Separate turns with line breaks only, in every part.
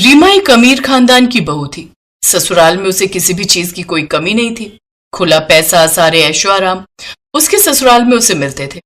रीमा एक अमीर खानदान की बहू थी। ससुराल में उसे किसी भी चीज की कोई कमी नहीं थी। खुला पैसा, सारे ऐशो आराम उसके ससुराल में उसे मिलते थे।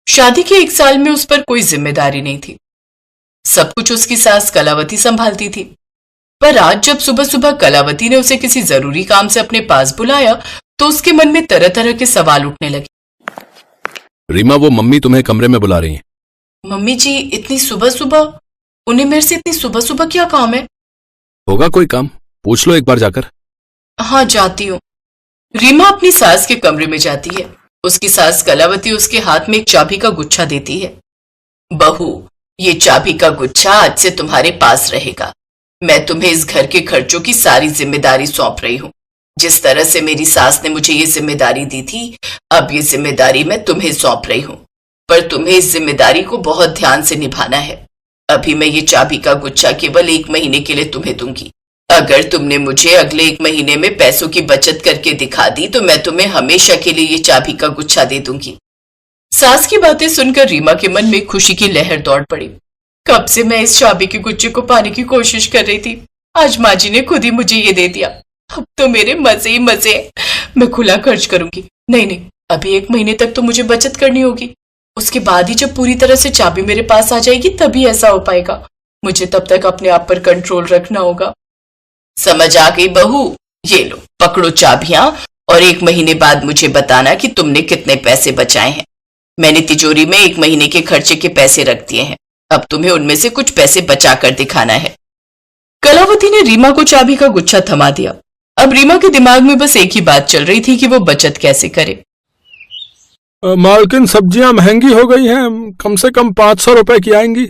शादी के 1 साल में उस पर कोई जिम्मेदारी नहीं थी। सब कुछ उसकी सास कलावती संभालती थी। पर आज जब सुबह सुबह कलावती ने उसे किसी जरूरी काम से अपने पास बुलाया तो उसके मन में तरह तरह के सवाल उठने लगे।
रीमा, वो मम्मी तुम्हें कमरे में बुला रही हैं।
मम्मी जी, इतनी सुबह सुबह? उन्हें मेरे से इतनी सुबह सुबह क्या काम है?
होगा कोई काम, पूछ लो एक बार जाकर।
हाँ, जाती हूँ। रीमा अपनी सास के कमरे में जाती है। उसकी सास कलावती उसके हाथ में एक चाबी का गुच्छा देती है। बहू, ये चाबी का गुच्छा आज से तुम्हारे पास रहेगा। मैं तुम्हें इस घर के खर्चों की सारी जिम्मेदारी सौंप रही हूँ। जिस तरह से मेरी सास ने मुझे ये जिम्मेदारी दी थी, अब ये जिम्मेदारी मैं तुम्हें सौंप रही हूँ। पर तुम्हें इस जिम्मेदारी को बहुत ध्यान से निभाना है। अभी मैं ये चाबी का गुच्छा केवल 1 महीने के लिए तुम्हें दूंगी। अगर तुमने मुझे अगले 1 महीने में पैसों की बचत करके दिखा दी तो मैं तुम्हें हमेशा के लिए ये चाबी का गुच्छा दे दूंगी। सास की बातें सुनकर रीमा के मन में खुशी की लहर दौड़ पड़ी। कब से मैं इस चाबी के गुच्छे को पाने की कोशिश कर रही थी। आज माँ जी ने खुद ही मुझे ये दे दिया। अब तो मेरे मजे ही मजे हैं। मैं खुला खर्च करूंगी। नहीं, अभी 1 महीने तक तो मुझे बचत करनी होगी। उसके बाद ही जब पूरी तरह से चाबी मेरे पास आ जाएगी तभी ऐसा हो पाएगा। मुझे तब तक अपने आप पर कंट्रोल रखना होगा। समझ आ गई बहू? ये लो, पकड़ो चाबियां और 1 महीने बाद मुझे बताना कि तुमने कितने पैसे बचाए हैं। मैंने तिजोरी में 1 महीने के खर्चे के पैसे रख दिए हैं। अब तुम्हें उनमें से कुछ पैसे बचा कर दिखाना है। कलावती ने रीमा को चाबी का गुच्छा थमा दिया। अब रीमा के दिमाग में बस एक ही बात चल रही थी कि वो बचत कैसे करे।
मालकिन, सब्जियां महंगी हो गई हैं, कम से कम 500 रुपए की आएंगी।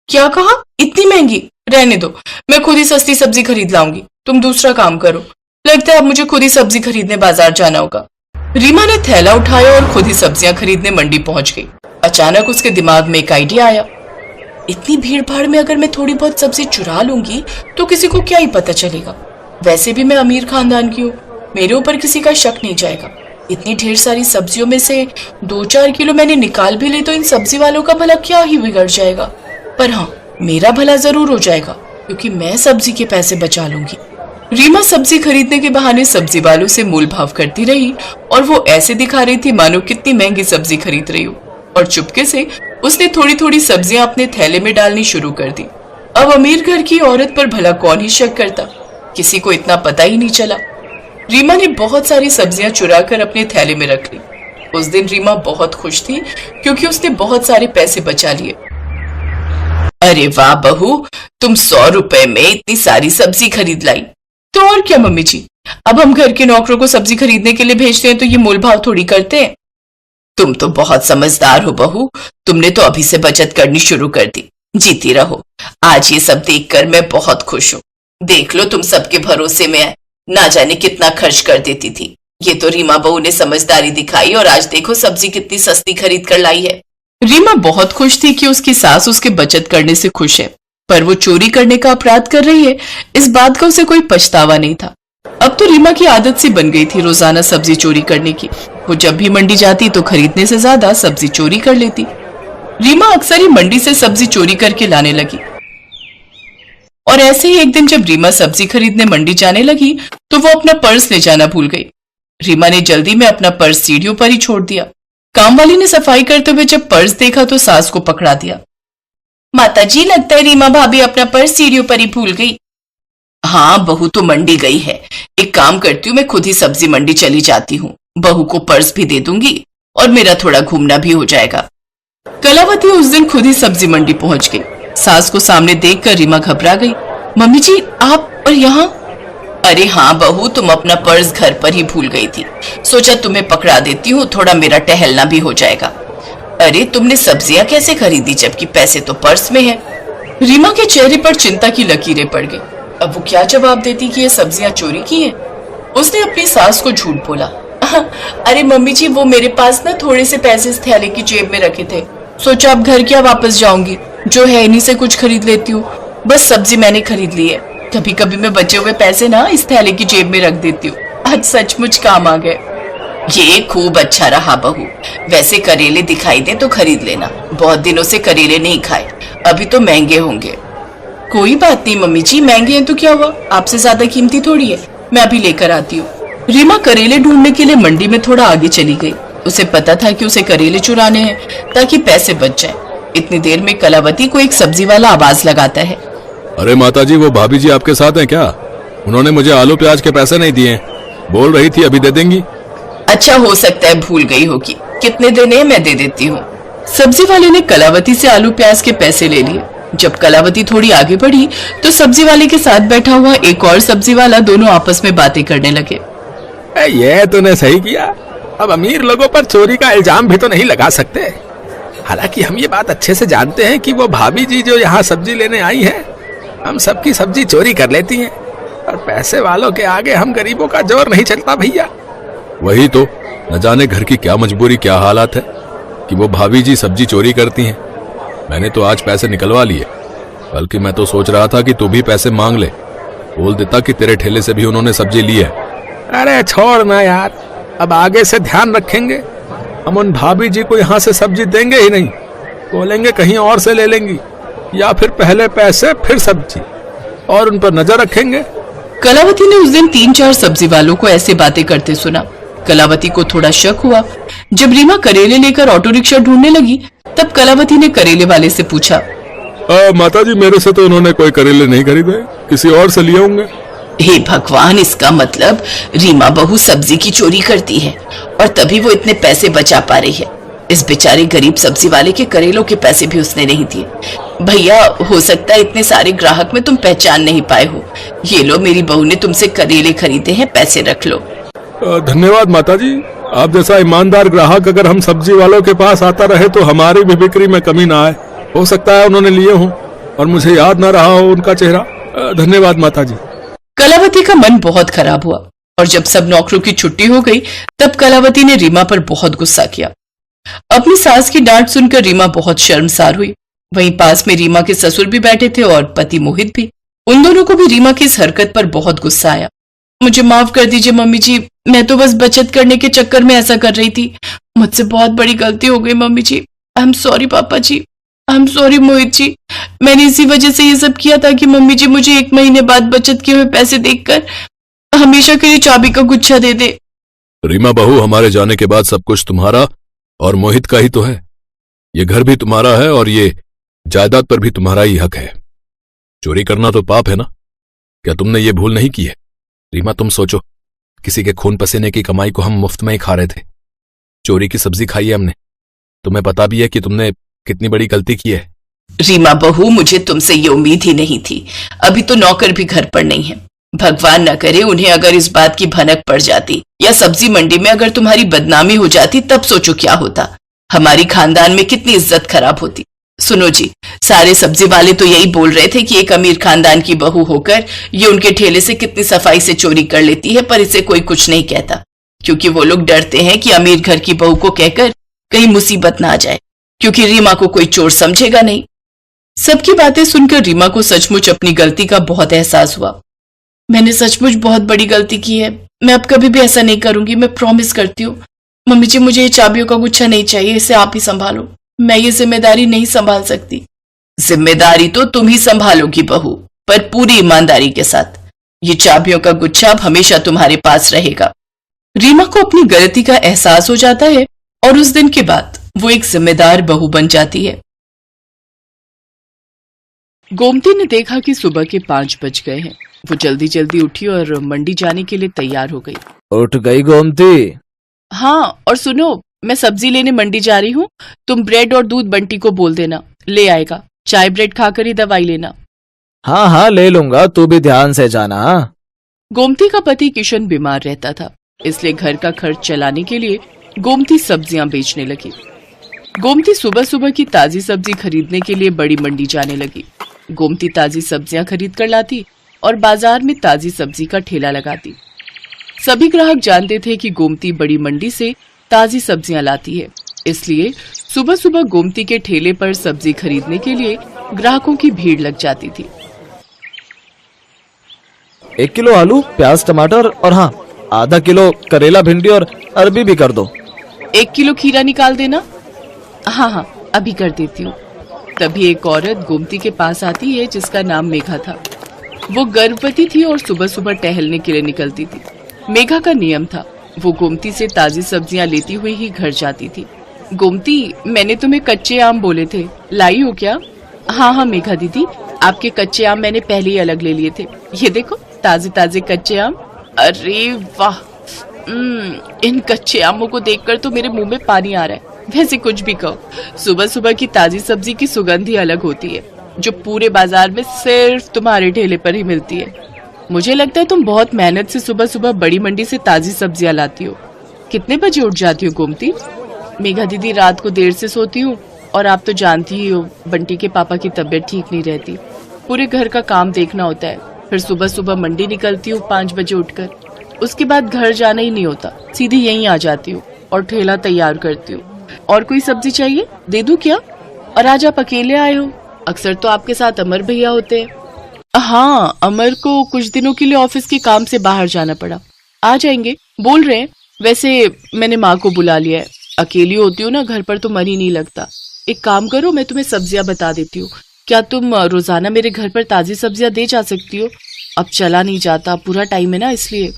क्या कहा? इतनी महंगी? रहने दो, मैं खुद ही सस्ती सब्जी खरीद लाऊंगी। तुम दूसरा काम करो। लगता है अब मुझे खुद ही सब्जी खरीदने बाजार जाना होगा। रीमा ने थैला उठाया और खुद ही सब्जियां खरीदने मंडी पहुंच गई। अचानक उसके दिमाग में एक आइडिया आया। इतनी भीड़ भाड़ में अगर मैं थोड़ी बहुत सब्जी चुरा लूंगी तो किसी को क्या ही पता चलेगा। वैसे भी मैं अमीर खानदान की हूँ, मेरे ऊपर किसी का शक नहीं जाएगा। इतनी ढेर सारी सब्जियों में से 2-4 किलो मैंने निकाल भी ली तो इन सब्जी वालों का भला क्या ही बिगड़ जाएगा। पर हाँ, मेरा भला जरूर हो जाएगा क्योंकि मैं सब्जी के पैसे बचा लूंगी। रीमा सब्जी खरीदने के बहाने सब्जी वालों से मोल भाव करती रही और वो ऐसे दिखा रही थी मानो कितनी महंगी सब्जी खरीद रही हो। और चुपके से उसने थोड़ी थोड़ी सब्जियां अपने थैले में डालनी शुरू कर दी। अब अमीर घर की औरत पर भला कौन ही शक करता, किसी को इतना पता ही नहीं चला। रीमा ने बहुत सारी सब्जियां चुराकर अपने थैले में रख ली। उस दिन रीमा बहुत खुश थी क्योंकि उसने बहुत सारे पैसे बचा लिए। अरे वाह बहू, तुम 100 रुपए में इतनी सारी सब्जी खरीद लाई। तो और क्या मम्मी जी, अब हम घर के नौकरों को सब्जी खरीदने के लिए भेजते हैं तो ये मोल भाव थोड़ी करते हैं। तुम तो बहुत समझदार हो बहू, तुमने तो अभी से बचत करनी शुरू कर दी। जीती रहो। आज ये सब देखकर मैं बहुत खुश हूँ। देख लो, तुम सबके भरोसे में है, ना जाने कितना खर्च कर देती थी। ये तो रीमा बहू ने समझदारी दिखाई और आज देखो सब्जी कितनी सस्ती खरीद कर लाई है। रीमा बहुत खुश थी कि उसकी सास उसके बचत करने से खुश है, पर वो चोरी करने का अपराध कर रही है, इस बात का उसे कोई पछतावा नहीं था। अब तो रीमा की आदत सी बन गई थी रोजाना सब्जी चोरी करने की। वो जब भी मंडी जाती तो खरीदने से ज्यादा सब्जी चोरी कर लेती। रीमा अक्सर ही मंडी से सब्जी चोरी करके लाने लगी। और ऐसे ही एक दिन जब रीमा सब्जी खरीदने मंडी जाने लगी तो वो अपना पर्स ले जाना भूल गई। रीमा ने जल्दी में अपना पर्स सीढ़ियों पर ही छोड़ दिया। कामवाली ने सफाई करते हुए जब पर्स देखा तो सास को पकड़ा दिया। माताजी, लगता है रीमा भाभी अपना पर्स सीढ़ियों पर ही भूल गई। हाँ, बहू तो मंडी गई है। एक काम करती हूँ, मैं खुद ही सब्जी मंडी चली जाती हूँ। बहू को पर्स भी दे दूंगी और मेरा थोड़ा घूमना भी हो जाएगा। कलावती उस दिन खुद ही सब्जी मंडी पहुंच गई। सास को सामने देखकर रीमा घबरा गई। मम्मी जी, आप और यहाँ? अरे हाँ बहू, तुम अपना पर्स घर पर ही भूल गई थी। सोचा तुम्हें पकड़ा देती हूँ, थोड़ा मेरा टहलना भी हो जाएगा। अरे तुमने सब्जियां कैसे खरीदी जबकि पैसे तो पर्स में है? रीमा के चेहरे पर चिंता की लकीरें पड़ गई। अब वो क्या जवाब देती कि ये सब्जियां चोरी की हैं? उसने अपनी सास को झूठ बोला। अरे मम्मी जी, वो मेरे पास ना थोड़े से पैसे इस थैले की जेब में रखे थे। सोचा अब घर क्या वापस जाऊंगी, जो है इन्हीं से कुछ खरीद लेती हूँ। बस सब्जी मैंने खरीद ली है। कभी कभी मैं बचे हुए पैसे ना इस थैले की जेब में रख देती हूँ। आज सचमुच काम आ गए। ये खूब अच्छा रहा बहू। वैसे करेले दिखाई दे तो खरीद लेना। बहुत दिनों से करेले नहीं खाए, अभी तो महंगे होंगे। कोई बात नहीं मम्मी जी, महंगे हैं तो क्या हुआ, आपसे ज्यादा कीमती थोड़ी है, मैं अभी लेकर आती हूँ। रीमा करेले ढूंढने के लिए मंडी में थोड़ा आगे चली गई। उसे पता था कि उसे करेले चुराने हैं ताकि पैसे बच जाएं। इतनी देर में कलावती को एक सब्जी वाला आवाज लगाता है।
अरे माताजी, वो भाभी जी आपके साथ हैं क्या? उन्होंने मुझे आलू प्याज के पैसे नहीं दिए, बोल रही थी अभी दे देंगी।
अच्छा, हो सकता है भूल गई होगी, कितने देने मैं दे देती हूँ। सब्जी वाले ने कलावती से आलू प्याज के पैसे ले लिए। जब कलावती थोड़ी आगे बढ़ी तो सब्जी वाले के साथ बैठा हुआ एक और सब्जी वाला दोनों आपस में बातें करने लगे।
ये तूने सही किया, अब अमीर लोगों पर चोरी का इल्जाम भी तो नहीं लगा सकते। हालांकि हम ये बात अच्छे से जानते हैं कि वो भाभी जी जो यहाँ सब्जी लेने आई है, हम सबकी सब्जी चोरी कर लेती हैं, और पैसे वालों के आगे हम गरीबों का जोर नहीं चलता भैया। वही तो, न जाने घर की क्या मजबूरी क्या हालात है कि वो भाभी जी सब्जी चोरी करती हैं। मैंने तो आज पैसे निकलवा लिए, बल्कि मैं तो सोच रहा था कि तू भी पैसे मांग ले, बोल देता कि तेरे ठेले से भी उन्होंने सब्जी ली है। अरे छोड़ ना यार, अब आगे से ध्यान रखेंगे। हम उन भाभी जी को यहाँ से सब्जी देंगे ही नहीं, बोलेंगे कहीं और से ले लेंगी, या फिर पहले पैसे फिर सब्जी, और उन पर नजर रखेंगे।
कलावती ने उस दिन 3-4 सब्जी वालों को ऐसे बातें करते सुना। कलावती को थोड़ा शक हुआ। जब रीमा करेले लेकर ऑटो रिक्शा ढूंढने लगी तब कलावती ने करेले वाले से पूछा,
माताजी, मेरे से तो उन्होंने कोई करेले नहीं खरीदे, किसी और से लिए होंगे।
हे भगवान, इसका मतलब रीमा बहू सब्जी की चोरी करती है और तभी वो इतने पैसे बचा पा रही है। इस बेचारे गरीब सब्जी वाले के करेलों के पैसे भी उसने नहीं दिए। भैया, हो सकता है इतने सारे ग्राहक में तुम पहचान नहीं पाए हो। ये लो, मेरी बहू ने तुमसे करेले खरीदे हैं, पैसे रख लो।
धन्यवाद माताजी, आप जैसा ईमानदार ग्राहक अगर हम सब्जी वालों के पास आता रहे तो हमारी भी बिक्री में कमी ना आए। हो सकता है उन्होंने लिए हों और मुझे याद ना रहा हो उनका चेहरा। धन्यवाद माताजी।
कलावती का मन बहुत खराब हुआ और जब सब नौकरों की छुट्टी हो गई तब कलावती ने रीमा पर बहुत गुस्सा किया। अपनी सास की डांट सुनकर रीमा बहुत शर्मसार हुई। वहीं पास में रीमा के ससुर भी बैठे थे और पति मोहित भी। उन दोनों को भी रीमा की इस हरकत पर बहुत गुस्सा आया। मुझे माफ कर दीजिए मम्मी जी, मैं तो बस बचत करने के चक्कर में ऐसा कर रही थी। मुझसे बहुत बड़ी गलती हो गई mummy ji. I am sorry papa ji, I am sorry Mohit ji. मैंने इसी वजह से ये सब किया था कि मम्मी जी मुझे 1 महीने बाद बचत किए हुए पैसे देखकर हमेशा के लिए चाबी का गुच्छा दे दे।
रीमा बहू, हमारे जाने के बाद सब कुछ तुम्हारा और मोहित का ही तो है। ये घर भी तुम्हारा है और ये जायदाद पर भी तुम्हारा ही हक है। चोरी करना तो पाप है ना? क्या तुमने ये भूल नहीं की है? रीमा, तुम सोचो, किसी के खून पसीने की कमाई को हम मुफ्त में ही खा रहे थे। चोरी की सब्जी खाई है हमने। तुम्हें पता भी है कि तुमने कितनी बड़ी गलती की है।
रीमा बहू, मुझे तुमसे ये उम्मीद ही नहीं थी। अभी तो नौकर भी घर पर नहीं है। भगवान न करे उन्हें अगर इस बात की भनक पड़ जाती या सब्जी मंडी में अगर तुम्हारी बदनामी हो जाती, तब सोचो क्या होता। हमारी खानदान में कितनी इज्जत खराब होती। सुनो जी, सारे सब्जी वाले तो यही बोल रहे थे कि एक अमीर खानदान की बहू होकर ये उनके ठेले से कितनी सफाई से चोरी कर लेती है, पर इसे कोई कुछ नहीं कहता, क्योंकि वो लोग डरते हैं कि अमीर घर की बहू को कहकर कहीं मुसीबत ना आ जाए, क्योंकि रीमा को कोई चोर समझेगा नहीं। सबकी बातें सुनकर रीमा को सचमुच अपनी गलती का बहुत एहसास हुआ। मैंने सचमुच बहुत बड़ी गलती की है। मैं अब कभी भी ऐसा नहीं करूंगी, मैं प्रॉमिस करती हूँ। मम्मी जी, मुझे ये चाबियों का गुच्छा नहीं चाहिए, इसे आप ही संभालो। मैं ये जिम्मेदारी नहीं संभाल सकती। जिम्मेदारी तो तुम ही संभालोगी बहू, पर पूरी ईमानदारी के साथ। ये चाबियों का गुच्छा अब हमेशा तुम्हारे पास रहेगा। रीमा को अपनी गलती का एहसास हो जाता है और उस दिन के बाद वो एक जिम्मेदार बहू बन जाती है। गोमती ने देखा कि सुबह के 5 बज गए हैं। वो जल्दी जल्दी उठी और मंडी जाने के लिए तैयार हो गई।
उठ गई गोमती?
हाँ, और सुनो, मैं सब्जी लेने मंडी जा रही हूँ। तुम ब्रेड और दूध बंटी को बोल देना, ले आएगा। चाय ब्रेड खाकर ही दवाई लेना।
हाँ हाँ, ले लूंगा, तू भी ध्यान से जाना।
गोमती का पति किशन बीमार रहता था, इसलिए घर का खर्च चलाने के लिए गोमती सब्जियां बेचने लगी। गोमती सुबह सुबह की ताजी सब्जी खरीदने के लिए बड़ी मंडी जाने लगी। गोमती ताजी सब्जियां खरीद कर लाती और बाजार में ताजी सब्जी का ठेला लगाती। सभी ग्राहक जानते थे कि गोमती बड़ी मंडी से ताजी सब्जियां लाती है, इसलिए सुबह सुबह गोमती के ठेले पर सब्जी खरीदने के लिए ग्राहकों की भीड़ लग जाती थी।
1 किलो आलू, प्याज, टमाटर और हाँ, आधा किलो करेला, भिंडी और अरबी भी कर दो।
1 किलो खीरा निकाल देना। हाँ हाँ, अभी कर देती हूँ। तभी एक औरत गोमती के पास आती है जिसका नाम मेघा था। वो गर्भवती थी और सुबह सुबह टहलने के लिए निकलती थी। मेघा का नियम था, वो गोमती से ताजी सब्जियां लेती हुई ही घर जाती थी। गोमती, मैंने तुम्हें कच्चे आम बोले थे, लाई हो क्या? हाँ हाँ मेघा दीदी, आपके कच्चे आम मैंने पहले ही अलग ले लिए थे। ये देखो ताजे ताजे कच्चे आम। अरे वाह, इन कच्चे आमों को देखकर तो मेरे मुंह में पानी आ रहा है। वैसे कुछ भी कहो, सुबह सुबह की ताजी सब्जी की सुगंध ही अलग होती है, जो पूरे बाजार में सिर्फ तुम्हारे ठेले पर ही मिलती है। मुझे लगता है तुम बहुत मेहनत से सुबह सुबह बड़ी मंडी से ताजी सब्जियां लाती हो। कितने बजे उठ जाती हो गोमती? मेघा दीदी, रात को देर से सोती हूँ और आप तो जानती ही हो बंटी के पापा की तबीयत ठीक नहीं रहती, पूरे घर का काम देखना होता है। फिर सुबह सुबह मंडी निकलती हूँ 5 बजे उठकर, उसके बाद घर जाना ही नहीं होता, सीधी यहीं आ जाती हूँ और ठेला तैयार करती हूँ। और कोई सब्जी चाहिए, दे दूं क्या? और आज आप अकेले आए हो? अक्सर तो आपके साथ अमर भैया होते हैं। हाँ, अमर को कुछ दिनों के लिए ऑफिस के काम से बाहर जाना पड़ा, आ जाएंगे बोल रहे हैं। वैसे मैंने माँ को बुला लिया है, अकेली होती हूँ ना घर पर तो मन ही नहीं लगता। एक काम करो, मैं तुम्हें सब्जियां बता देती हूँ, क्या तुम रोजाना मेरे घर पर ताजी सब्जियां दे जा सकती हो? अब चला नहीं जाता, पूरा टाइम है ना इसलिए।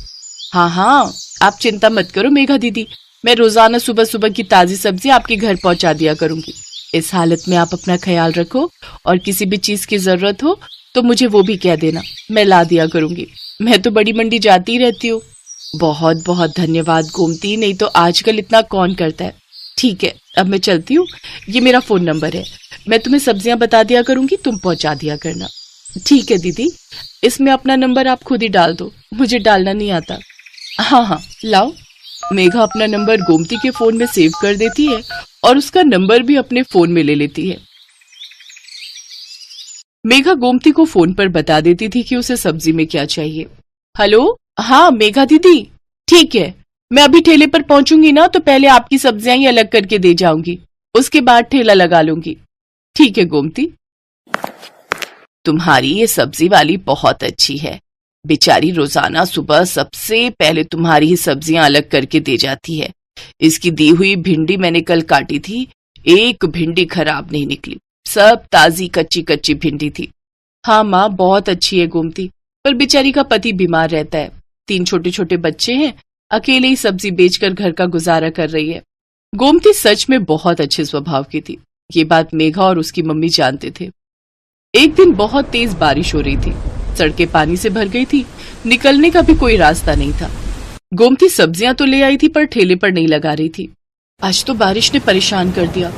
हाँ हाँ, आप चिंता मत करो मेघा दीदी, मैं रोजाना सुबह सुबह की ताजी सब्जी आपके घर पहुंचा दिया करूंगी। इस हालत में आप अपना ख्याल रखो और किसी भी चीज की जरूरत हो तो मुझे वो भी कह देना, मैं ला दिया करूंगी। मैं तो बड़ी मंडी जाती ही रहती हूँ। बहुत बहुत धन्यवाद गोमती, नहीं तो आजकल इतना कौन करता है। ठीक है, अब मैं चलती हूँ, ये मेरा फोन नंबर है, मैं तुम्हें सब्जियां बता दिया करूंगी, तुम पहुंचा दिया करना। ठीक है दीदी, इसमें अपना नंबर आप खुद ही डाल दो, मुझे डालना नहीं आता। हाँ हाँ लाओ। मेघा अपना नंबर गोमती के फोन में सेव कर देती है और उसका नंबर भी अपने फोन में ले लेती है। मेघा गोमती को फोन पर बता देती थी कि उसे सब्जी में क्या चाहिए। हेलो, हाँ मेघा दीदी, ठीक है, मैं अभी ठेले पर पहुंचूंगी ना तो पहले आपकी सब्जियां ही अलग करके दे जाऊंगी, उसके बाद ठेला लगा लूंगी। ठीक है गोमती। तुम्हारी ये सब्जी वाली बहुत अच्छी है, बेचारी रोजाना सुबह सबसे पहले तुम्हारी ही सब्जियां अलग करके दे जाती है। इसकी दी हुई भिंडी मैंने कल काटी थी, एक भिंडी खराब नहीं निकली, सब ताजी कच्ची कच्ची भिंडी थी। हाँ माँ, बहुत अच्छी है गोमती, पर बेचारी का पति बीमार रहता है, 3 छोटे छोटे बच्चे हैं, अकेले ही सब्जी बेचकर घर का गुजारा कर रही है। गोमती सच में बहुत अच्छे स्वभाव की थी, ये बात मेघा और उसकी मम्मी जानते थे। एक दिन बहुत तेज बारिश हो रही थी, सड़कें पानी से भर गई थी, निकलने का भी कोई रास्ता नहीं था। गोमती सब्जियां तो ले आई थी पर ठेले पर नहीं लगा रही थी। आज तो बारिश ने परेशान कर दिया,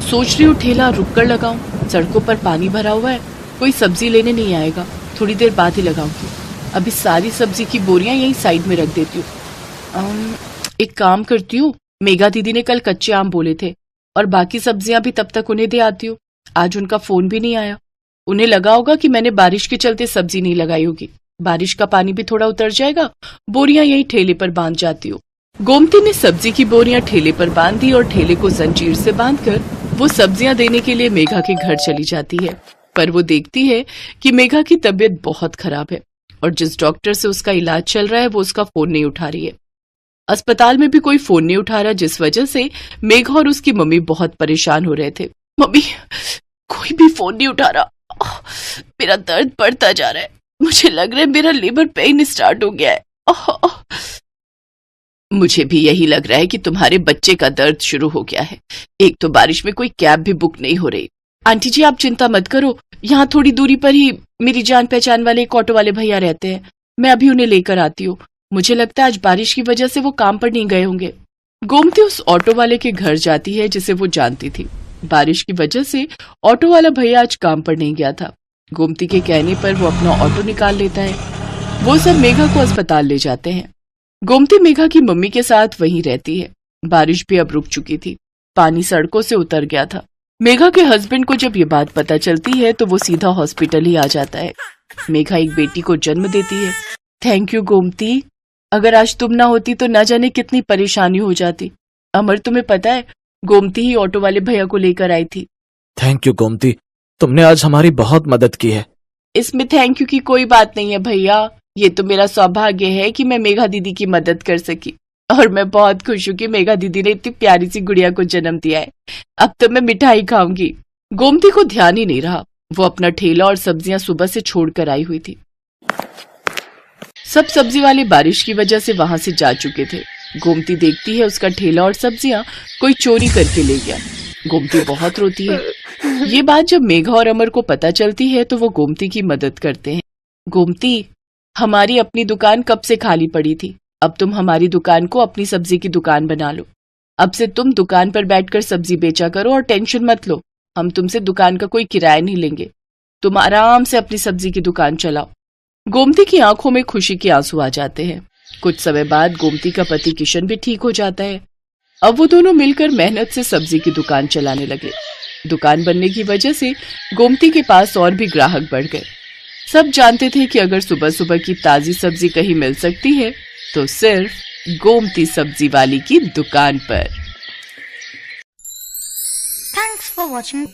सोच रही हूँ ठेला रुक कर लगाऊं, सड़कों पर पानी भरा हुआ है, कोई सब्जी लेने नहीं आएगा, थोड़ी देर बाद ही लगाऊंगी। अभी सारी सब्जी की बोरियां यहीं साइड में रख देती हूँ। एक काम करती हूँ, मेघा दीदी ने कल कच्चे आम बोले थे और बाकी सब्जियां भी तब तक उन्हें दे आती हूँ। आज उनका फोन भी नहीं आया, उन्हें लगा होगा कि मैंने बारिश के चलते सब्जी नहीं लगाई होगी। बारिश का पानी भी थोड़ा उतर जाएगा, बोरियां यहीं ठेले पर बांध जाती हूँ। गोमती ने सब्जी की बोरियां ठेले पर बांध दी और ठेले को जंजीर से बांधकर वो सब्जियां देने के लिए मेघा के घर चली जाती है। पर वो देखती है कि मेघा की तबीयत बहुत खराब है और जिस डॉक्टर से उसका इलाज चल रहा है वो उसका फोन नहीं उठा रही है। अस्पताल में भी कोई फोन नहीं उठा रहा, जिस वजह से मेघा और उसकी मम्मी बहुत परेशान हो रहे थे। मम्मी, कोई भी फोन नहीं उठा रहा, मेरा दर्द बढ़ता जा रहा है, मुझे लग रहा है मेरा लेबर पेन स्टार्ट हो गया है। मुझे भी यही लग रहा है कि तुम्हारे बच्चे का दर्द शुरू हो गया है। एक तो बारिश में कोई कैब भी बुक नहीं हो रही। आंटी जी, आप चिंता मत करो, यहाँ थोड़ी दूरी पर ही मेरी जान पहचान वाले एक ऑटो वाले भैया रहते हैं, मैं अभी उन्हें लेकर आती हूँ। मुझे लगता है आज बारिश की वजह से वो काम पर नहीं गए होंगे। गोमती उस ऑटो वाले के घर जाती है जिसे वो जानती थी। बारिश की वजह से ऑटो वाला भैया आज काम पर नहीं गया था। गोमती के कहने पर वो अपना ऑटो निकाल लेता है। वो सब मेघा को अस्पताल ले जाते हैं। गोमती मेघा की मम्मी के साथ वहीं रहती है। बारिश भी अब रुक चुकी थी, पानी सड़कों से उतर गया था। मेघा के हस्बैंड को जब ये बात पता चलती है तो वो सीधा हॉस्पिटल ही आ जाता है। मेघा एक बेटी को जन्म देती है। थैंक यू गोमती, अगर आज तुम ना होती तो न जाने कितनी परेशानी हो जाती। अमर, तुम्हें पता है गोमती ही ऑटो वाले भैया को लेकर आई थी।
थैंक यू गोमती, तुमने आज हमारी बहुत मदद की है।
इसमें थैंक यू की कोई बात नहीं है भैया, ये तो मेरा सौभाग्य है कि मैं मेघा दीदी की मदद कर सकी और मैं बहुत खुश हूँ कि मेघा दीदी ने इतनी प्यारी सी गुड़िया को जन्म दिया है। अब तो मैं मिठाई खाऊंगी। गोमती को ध्यान ही नहीं रहा। वो अपना ठेला और सब्जियां सुबह से छोड़कर आई हुई थी। सब सब्जी वाले बारिश की वजह से वहां से जा चुके थे। गोमती देखती है उसका ठेला और सब्जियां कोई चोरी करके ले गया। गोमती बहुत रोती है। ये बात जब मेघा और अमर को पता चलती है तो वो गोमती की मदद करते हैं। गोमती, हमारी अपनी दुकान कब से खाली पड़ी थी, अब तुम हमारी दुकान को अपनी सब्जी की दुकान बना लो। अब से तुम दुकान पर बैठकर सब्जी बेचा करो और टेंशन मत लो, हम तुमसे दुकान का कोई किराया नहीं लेंगे। तुम आराम से अपनी सब्जी की दुकान चलाओ। गोमती की आंखों में खुशी के आंसू आ जाते हैं। कुछ समय बाद गोमती का पति किशन भी ठीक हो जाता है। अब वो दोनों मिलकर मेहनत से सब्जी की दुकान चलाने लगे। दुकान बनने की वजह से गोमती के पास और भी ग्राहक बढ़ गए। सब जानते थे कि अगर सुबह सुबह की ताजी सब्जी कहीं मिल सकती है तो सिर्फ गोमती सब्जी वाली की दुकान पर।
Thanks for watching.